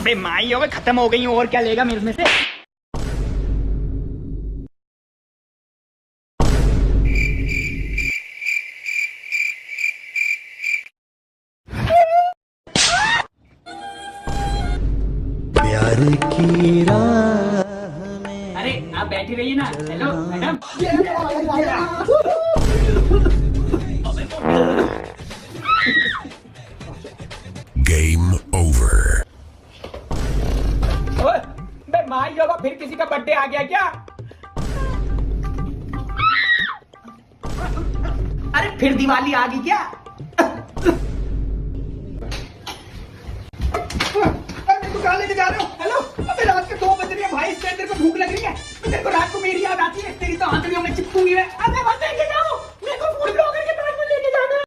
अबे माई हो गई, खत्म हो गई हूँ, और क्या लेगा मेरे में से। प्यार की राह में। अरे आप बैठी रहिए ना। Hello madam. Game over. बे माई होगा, फिर किसी का बर्थडे आ गया क्या? अरे फिर दिवाली आ गई क्या? दुकान लेके जा रहे हो? हेलो, अबे रात के 2 बज रही है भाई, तेरे को भूख लग रही है? तेरे को रात को मेरी याद आती है? तेरी तो आंतड़ियों में चिपकूंगी मैं। अबे मत लेके जाओ।